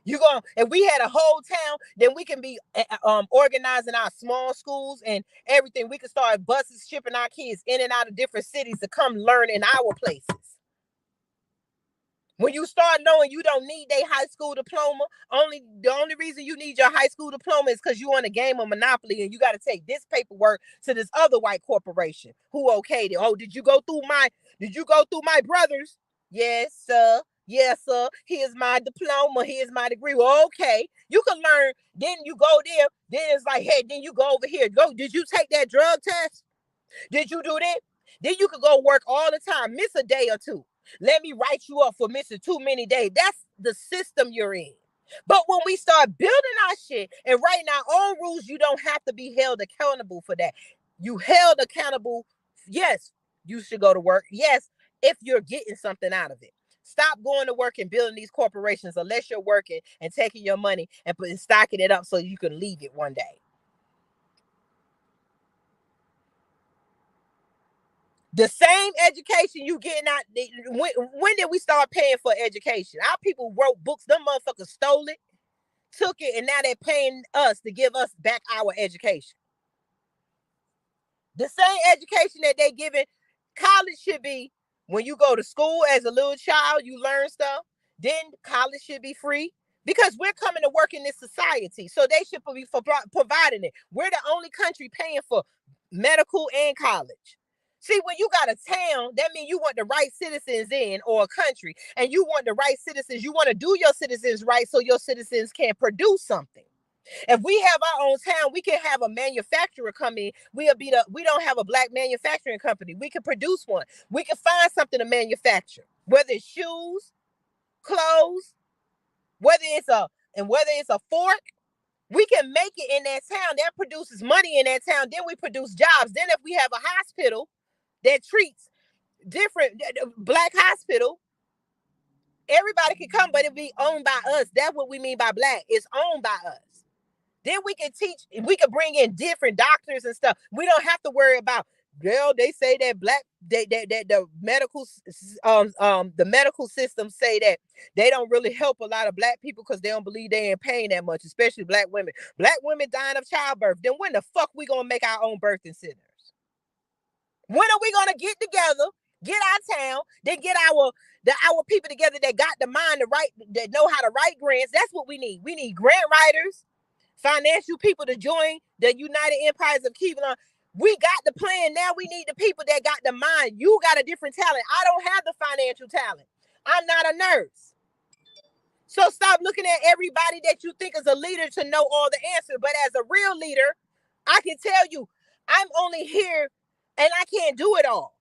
If we had a whole town, then we can be organizing our small schools and everything. We can start buses shipping our kids in and out of different cities to come learn in our places. When you start knowing you don't need a high school diploma, the only reason you need your high school diploma is because you want a game of Monopoly and you got to take this paperwork to this other white corporation who okayed it. Oh, did you go through my brothers? Yes, sir. Yes, sir. Here's my diploma. Here's my degree. Well, okay. You can learn. Then you go there. Then it's like, hey, then you go over here. Did you take that drug test? Did you do that? Then you could go work all the time. Miss a day or two. Let me write you up for missing too many days. That's the system you're in. But when we start building our shit and writing our own rules, you don't have to be held accountable for that. You held accountable. Yes, you should go to work. Yes, if you're getting something out of it. Stop going to work and building these corporations unless you're working and taking your money and stocking it up so you can leave it one day. The same education you getting out. When did we start paying for education? Our people wrote books. Them motherfuckers stole it, took it, and now they're paying us to give us back our education. The same education that they giving college should be. When you go to school as a little child, you learn stuff. Then college should be free because we're coming to work in this society. So they should be providing it. We're the only country paying for medical and college. See, when you got a town, that means you want the right citizens in, or a country, and you want the right citizens. You want to do your citizens right so your citizens can produce something. If we have our own town, we can have a manufacturer come in. We don't have a black manufacturing company. We can produce one. We can find something to manufacture, whether it's shoes, clothes, whether it's a fork. We can make it in that town. That produces money in that town. Then we produce jobs. Then if we have a hospital that treats different black hospital, everybody can come, but it'll be owned by us. That's what we mean by black. It's owned by us. Then we can bring in different doctors and stuff. We don't have to worry about Well, they say that the medical system say that they don't really help a lot of black people because they don't believe they in pain that much, especially black women. Black women dying of childbirth. Then when the fuck we gonna make our own birthing centers? When are we gonna get together, get our town, then get our people together that got the mind to write, that know how to write grants? That's what we need. We need grant writers, financial people to join the United Empires of Cleveland. We got the plan. Now we need the people that got the mind. You got a different talent. I don't have the financial talent. I'm not a nurse. So stop looking at everybody that you think is a leader to know all the answers. But as a real leader, I can tell you, I'm only here and I can't do it all.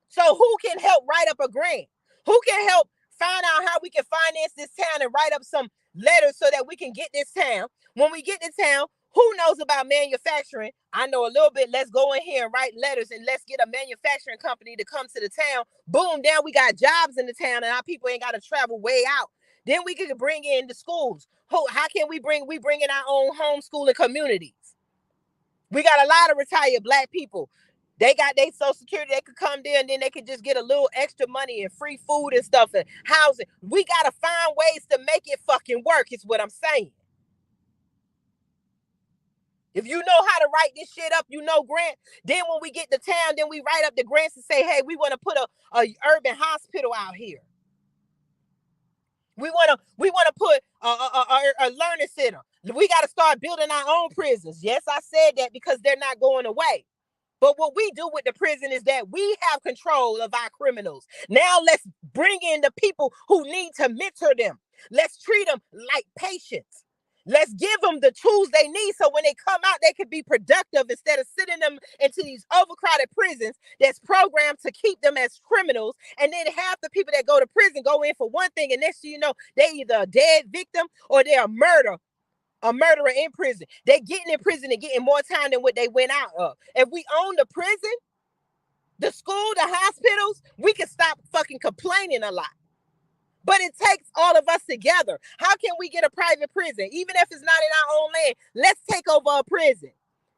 So who can help write up a grant? Who can help find out how we can finance this town and write up some letters so that we can get this town? When we get to town, who knows about manufacturing? I know a little bit. Let's go in here and write letters and let's get a manufacturing company to come to the town. Boom, now we got jobs in the town and our people ain't got to travel way out. Then we could bring in the schools. How can we bring in our own homeschooling communities? We got a lot of retired black people. They got their Social Security. They could come there and then they could just get a little extra money and free food and stuff and housing. We got to find ways to make it fucking work, is what I'm saying. If you know how to write this shit up, you know grant. Then when we get to town, then we write up the grants and say, hey, we want to put a urban hospital out here. We want to put a learning center. We got to start building our own prisons. Yes, I said that because they're not going away. But what we do with the prison is that we have control of our criminals. Now let's bring in the people who need to mentor them. Let's treat them like patients. Let's give them the tools they need so when they come out, they can be productive instead of sitting them into these overcrowded prisons that's programmed to keep them as criminals. And then half the people that go to prison go in for one thing, and next thing you know, they either a dead victim or they're a murderer in prison. They're getting in prison and getting more time than what they went out of. If we own the prison, the school, the hospitals, we can stop fucking complaining a lot. But it takes all of us together. How can we get a private prison? Even if it's not in our own land, let's take over a prison.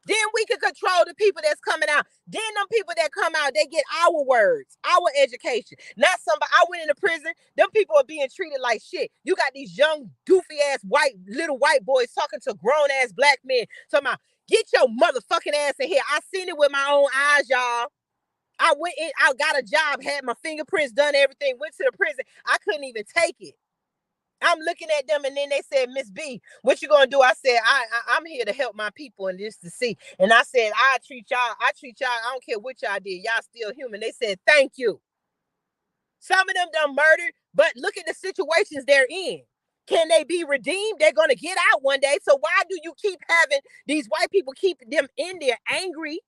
Then we can control the people that's coming out. Then them people that come out, they get our words, our education. Not somebody. I went into prison. Them people are being treated like shit. You got these young, doofy ass little white boys talking to grown ass black men. Talking about, get your motherfucking ass in here. I seen it with my own eyes, y'all. I went in, I got a job, had my fingerprints done, everything, went to the prison. I couldn't even take it. I'm looking at them and then they said, Miss B, what you gonna do? I said, I'm here to help my people and just to see. And I said, I treat y'all, I don't care what y'all did. Y'all still human. They said, thank you. Some of them done murdered, but look at the situations they're in. Can they be redeemed? They're gonna get out one day. So why do you keep having these white people keep them in there angry?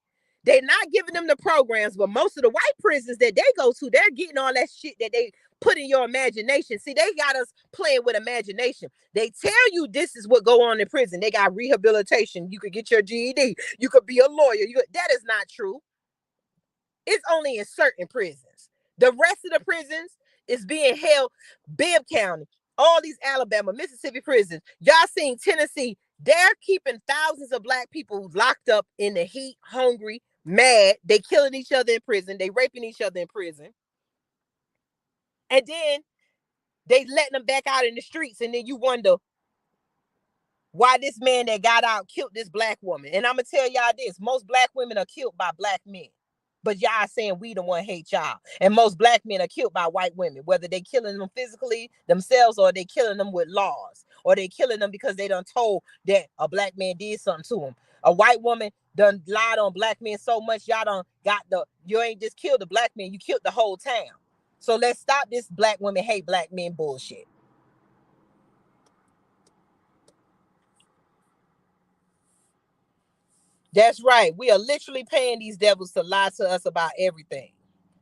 They're not giving them the programs, but most of the white prisons that they go to, they're getting all that shit that they put in your imagination. See, they got us playing with imagination. They tell you this is what go on in prison. They got rehabilitation. You could get your GED. You could be a lawyer. That is not true. It's only in certain prisons. The rest of the prisons is being held. Bibb County, all these Alabama, Mississippi prisons. Y'all seen Tennessee. They're keeping thousands of black people locked up in the heat, hungry, mad. They killing each other in prison. They raping each other in prison. And then they letting them back out in the streets. And then you wonder why this man that got out killed this black woman. And I'm going to tell y'all this. Most black women are killed by black men. But y'all saying we the one hate y'all. And most black men are killed by white women, whether they killing them physically themselves or they killing them with laws, or they killing them because they done told that a black man did something to them. A white woman done lied on black men so much, y'all done got you ain't just killed the black man, you killed the whole town. So let's stop this black women hate black men bullshit. That's right. We are literally paying these devils to lie to us about everything.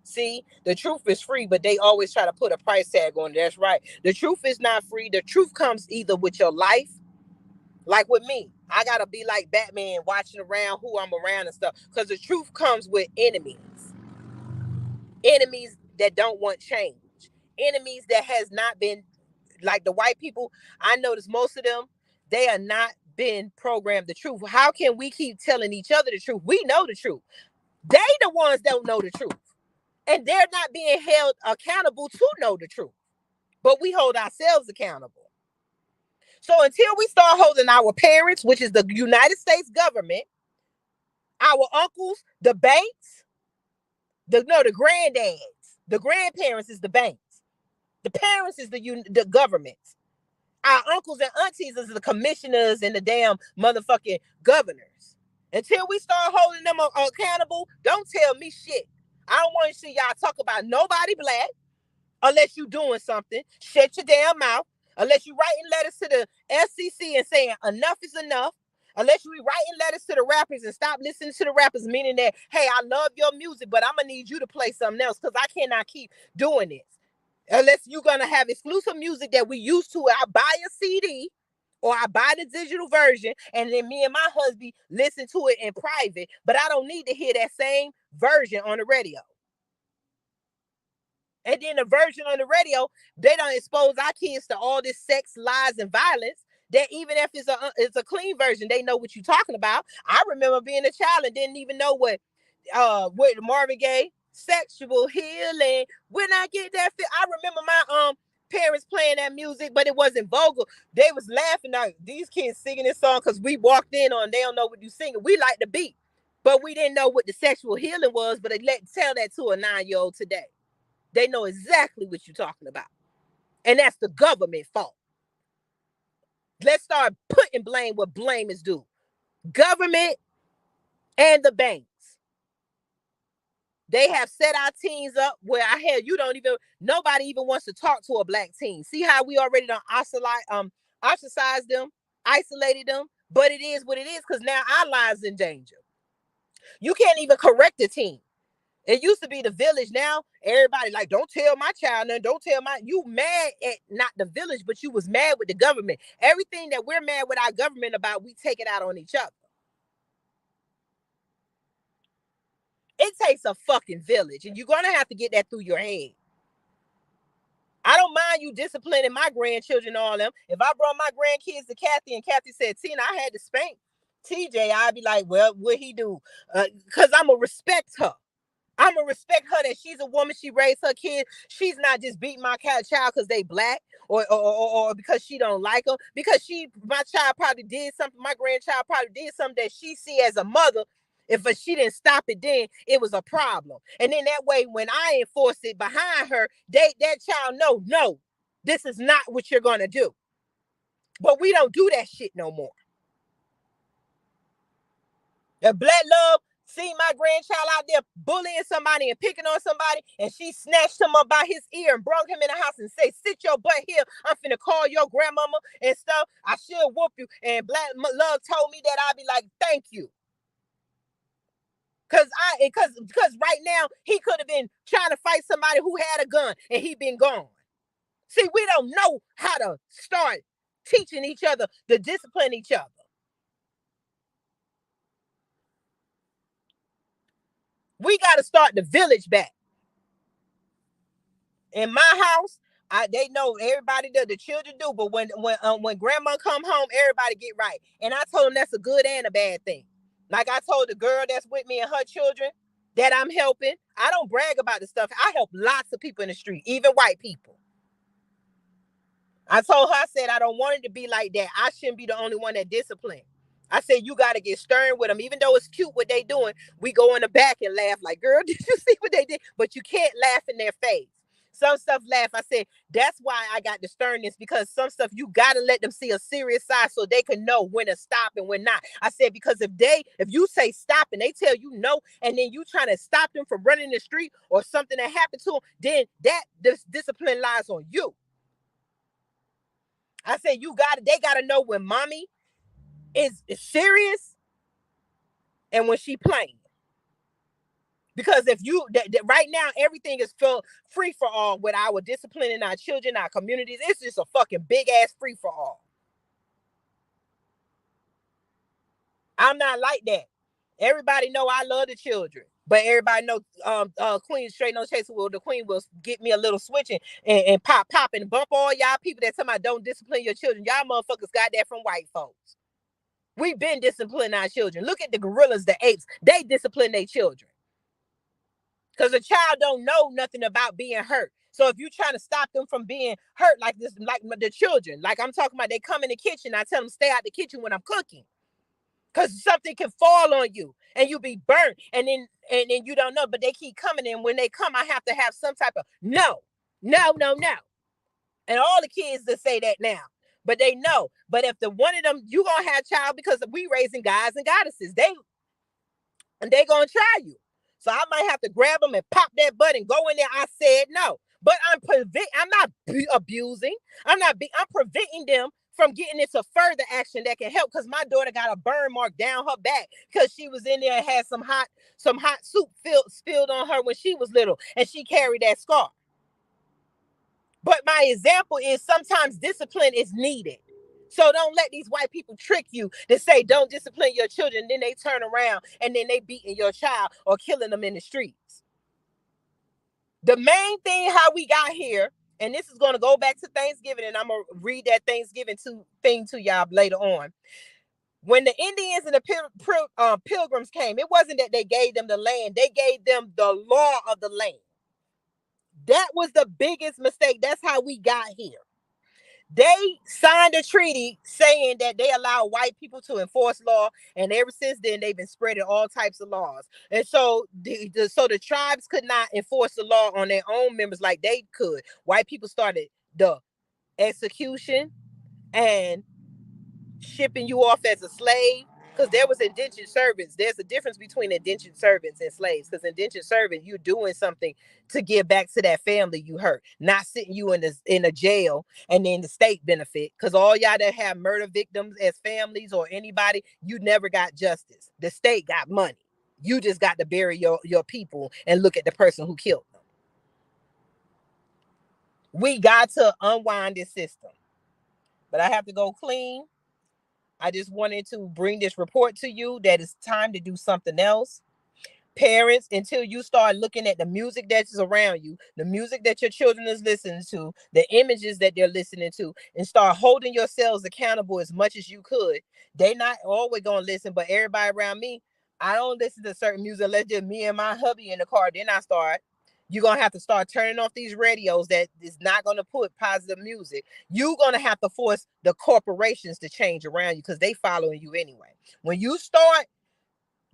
See, the truth is free, but they always try to put a price tag on it. That's right. The truth is not free. The truth comes either with your life, like with me. I got to be like Batman, watching around who I'm around and stuff, because the truth comes with enemies. Enemies that don't want change. Enemies that has not been, like the white people, I notice most of them, they are not been programmed the truth. How can we keep telling each other the truth? We know the truth. They the ones that don't know the truth. And they're not being held accountable to know the truth. But we hold ourselves accountable. So until we start holding our parents, which is the United States government, our uncles, the banks, the granddads, the grandparents is the banks. The parents is the governments. Our uncles and aunties is the commissioners and the damn motherfucking governors. Until we start holding them accountable, don't tell me shit. I don't want to see y'all talk about nobody black unless you doing something. Shut your damn mouth. Unless you writing letters to the SCC and saying enough is enough. Unless you writing letters to the rappers and stop listening to the rappers, meaning that, hey, I love your music, but I'm going to need you to play something else because I cannot keep doing this. Unless you're going to have exclusive music that we used to. I buy a CD or I buy the digital version and then me and my husband listen to it in private, but I don't need to hear that same version on the radio. And then the version on the radio, they don't expose our kids to all this sex, lies, and violence. That even if it's a clean version, they know what you're talking about. I remember being a child and didn't even know what Marvin Gaye, sexual healing. When I get that, I remember my parents playing that music, but it wasn't vocal. They was laughing at these kids singing this song because we walked in on. They don't know what you singing. We like the beat, but we didn't know what the sexual healing was. But they tell that to a 9-year-old today. They know exactly what you're talking about. And that's the government fault. Let's start putting blame where blame is due. Government and the banks. They have set our teens up where nobody even wants to talk to a black teen. See how we already done ostracized them, isolated them, but it is what it is because now our lives in danger. You can't even correct a teen. It used to be the village. Now everybody like, don't tell my child nothing. Don't tell you mad at not the village, but you was mad with the government. Everything that we're mad with our government about, we take it out on each other. It takes a fucking village, and you're gonna have to get that through your head. I don't mind you disciplining my grandchildren, all them. If I brought my grandkids to Kathy and Kathy said, Tina, I had to spank TJ, I'd be like, well, what he do? Because I'm gonna respect her. I'm going to respect her that she's a woman. She raised her kids. She's not just beating my child because they black or because she don't like them. Because my child probably did something. My grandchild probably did something that she see as a mother. If she didn't stop it then, it was a problem. And then that way, when I enforce it behind her, that child no, this is not what you're going to do. But we don't do that shit no more. The black love, see my grandchild out there bullying somebody and picking on somebody, and she snatched him up by his ear and brought him in the house and say, sit your butt here. I'm finna call your grandmama and stuff. I should whoop you. And black love told me that. I'd be like, thank you. Because right now, he could have been trying to fight somebody who had a gun and he been gone. See, we don't know how to start teaching each other to discipline each other. We got to start the village back. In my house, they know everybody does. The children do, but when grandma come home, everybody get right. And I told them that's a good and a bad thing. Like I told the girl that's with me and her children that I'm helping. I don't brag about the stuff. I help lots of people in the street, even white people. I told her, I said, I don't want it to be like that. I shouldn't be the only one that disciplined. I said, you got to get stern with them. Even though it's cute what they doing, we go in the back and laugh like, girl, did you see what they did? But you can't laugh in their face. Some stuff laugh. I said, that's why I got the sternness, because some stuff you got to let them see a serious side so they can know when to stop and when not. I said, because if you say stop and they tell you no, and then you trying to stop them from running the street or something that happened to them, then this discipline lies on you. I said, they got to know when mommy is serious and when she playing. Because if right now, everything is free for all with our discipline in our children, our communities. It's just a fucking big ass free for all. I'm not like that. Everybody know I love the children, but everybody know Queen straight no chase. The Queen will get me a little switching and pop and bump all y'all people that tell me don't discipline your children. Y'all motherfuckers got that from white folks. We've been disciplining our children. Look at the gorillas, the apes. They discipline their children. Because a child don't know nothing about being hurt. So if you're trying to stop them from being hurt like this, like the children, like I'm talking about, they come in the kitchen, I tell them stay out the kitchen when I'm cooking. Because something can fall on you and you be burnt. And then you don't know, but they keep coming in. When they come, I have to have some type of no. And all the kids that say that now. But they know. But if the one of them, you gonna have child, because we raising guys and goddesses. They gonna try you. So I might have to grab them and pop that butt and go in there. I said no. But I'm not abusing. I'm preventing them from getting into further action that can help. Because my daughter got a burn mark down her back because she was in there and had some hot soup spilled on her when she was little, and she carried that scar. But my example is sometimes discipline is needed. So don't let these white people trick you to say don't discipline your children. Then they turn around and then they beating your child or killing them in the streets. The main thing how we got here, and this is going to go back to Thanksgiving, and I'm going to read that Thanksgiving thing to y'all later on. When the Indians and the Pilgrims came, it wasn't that they gave them the land. They gave them the law of the land. That was the biggest mistake. That's how we got here. They signed a treaty saying that they allow white people to enforce law, and ever since then they've been spreading all types of laws. And so the tribes could not enforce the law on their own members like they could. White people started the execution and shipping you off as a slave, because there was indentured servants. There's a difference between indentured servants and slaves, because indentured servant, you're doing something to give back to that family you hurt, not sitting you in a jail and then the state benefit. Because all y'all that have murder victims as families or anybody, you never got justice. The state got money. You just got to bury your people and look at the person who killed them. We got to unwind this system. But I have to go clean. I just wanted to bring this report to you that it's time to do something else. Parents, until you start looking at the music that's around you, the music that your children is listening to, the images that they're listening to, and start holding yourselves accountable as much as you could. They're not always going to listen, but everybody around me, I don't listen to certain music unless just me and my hubby in the car. Then I start. You're going to have to start turning off these radios that is not going to put positive music. You're going to have to force the corporations to change around you because they following you anyway. When you start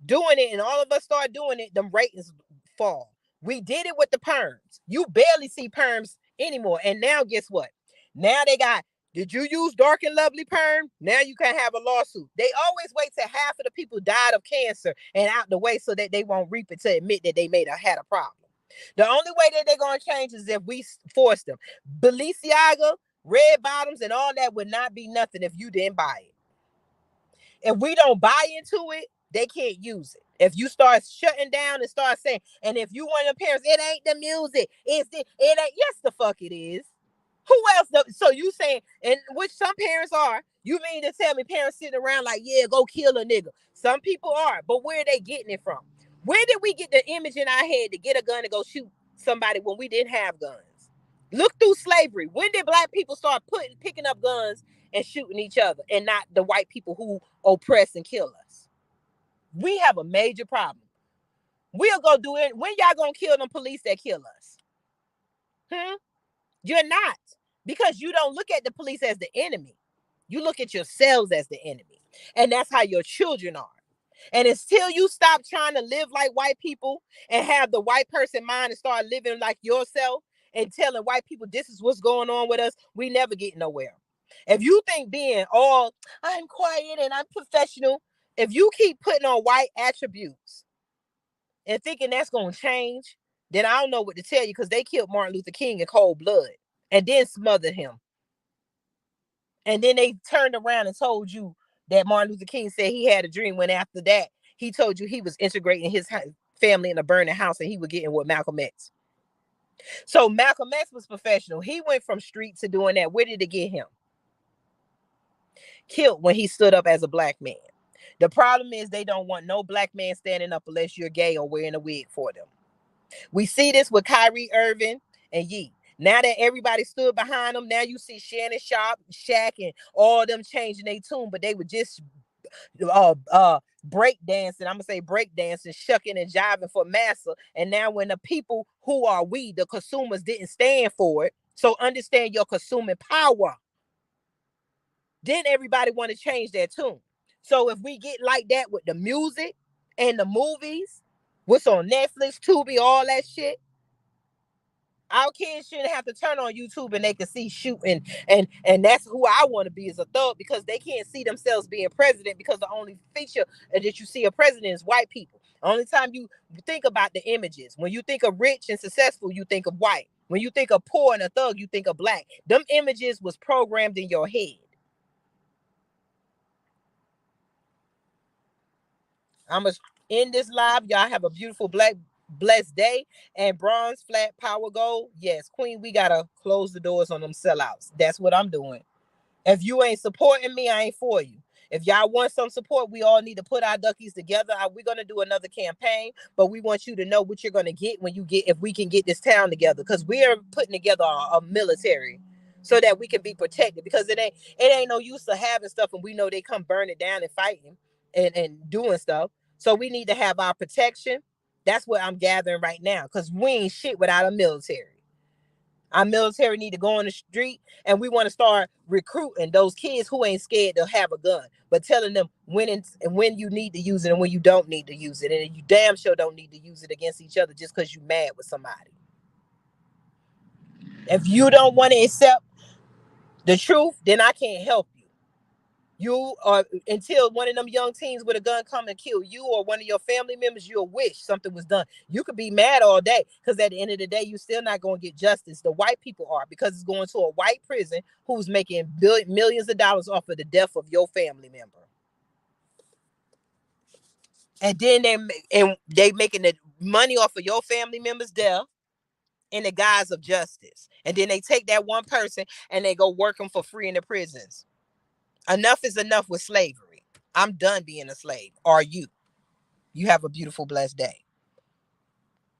doing it and all of us start doing it, them ratings fall. We did it with the perms. You barely see perms anymore. And now guess what? Now they got, did you use dark and lovely perm? Now you can have a lawsuit. They always wait till half of the people died of cancer and out the way so that they won't reap it to admit that they had a problem. The only way that they're going to change is if we force them. Balenciaga, red bottoms, and all that would not be nothing if you didn't buy it. If we don't buy into it, they can't use it. If you start shutting down and start saying, and if you want your parents, it ain't the music, it ain't, yes, the fuck it is. Who else? So you saying, and which some parents are, you mean to tell me parents sitting around like, yeah, go kill a nigga. Some people are, but where are they getting it from? Where did we get the image in our head to get a gun to go shoot somebody when we didn't have guns? Look through slavery. When did black people start picking up guns and shooting each other and not the white people who oppress and kill us? We have a major problem. We'll go do it. When y'all gonna kill them police that kill us? You're not, because you don't look at the police as the enemy. You look at yourselves as the enemy. And that's how your children are. And until you stop trying to live like white people and have the white person mind and start living like yourself and telling white people this is what's going on with us, we never get nowhere. If you think being all, I'm quiet and I'm professional, if you keep putting on white attributes and thinking that's going to change, then I don't know what to tell you, because they killed Martin Luther King in cold blood and then smothered him. And then they turned around and told you that Martin Luther King said he had a dream, when after that, he told you he was integrating his family in a burning house and he was getting with Malcolm X. So Malcolm X was professional. He went from street to doing that. Where did it get him? Killed when he stood up as a black man. The problem is they don't want no black man standing up unless you're gay or wearing a wig for them. We see this with Kyrie Irving and Yee. Now that everybody stood behind them, now you see Shannon Sharp, Shaq, and all them changing their tune, but they were just break dancing. I'm gonna say break dancing, shucking and jiving for massa. And now when the people who are we, the consumers, didn't stand for it, so understand your consuming power. Then everybody want to change their tune. So if we get like that with the music and the movies, what's on Netflix, Tubi, all that shit, our kids shouldn't have to turn on YouTube and they can see shooting. And that's who I want to be as a thug, because they can't see themselves being president, because the only feature that you see of president is white people. Only time you think about the images, when you think of rich and successful, you think of white. When you think of poor and a thug, you think of black. Them images was programmed in your head. I'm going to end this live. Y'all have a beautiful blessed day. And bronze, flat, power, gold. Yes, Queen, we got to close the doors on them sellouts. That's what I'm doing. If you ain't supporting me, I ain't for you. If y'all want some support, we all need to put our duckies together. We're going to do another campaign, but we want you to know what you're going to get when you get, if we can get this town together, because we are putting together a military so that we can be protected, because it ain't no use to having stuff and we know they come burn it down and fighting and doing stuff. So we need to have our protection. That's what I'm gathering right now, because we ain't shit without a military. Our military need to go on the street, and we want to start recruiting those kids who ain't scared to have a gun, but telling them when you need to use it and when you don't need to use it. And you damn sure don't need to use it against each other just because you mad with somebody. If you don't want to accept the truth, then I can't help you. You are, until one of them young teens with a gun come and kill you or one of your family members, you'll wish something was done. You could be mad all day, because at the end of the day, you're still not going to get justice. The white people are, because it's going to a white prison who's making millions of dollars off of the death of your family member. And then they making the money off of your family member's death in the guise of justice. And then they take that one person and they go work them for free in the prisons. Enough is enough with slavery. I'm done being a slave. Are you? You have a beautiful, blessed day.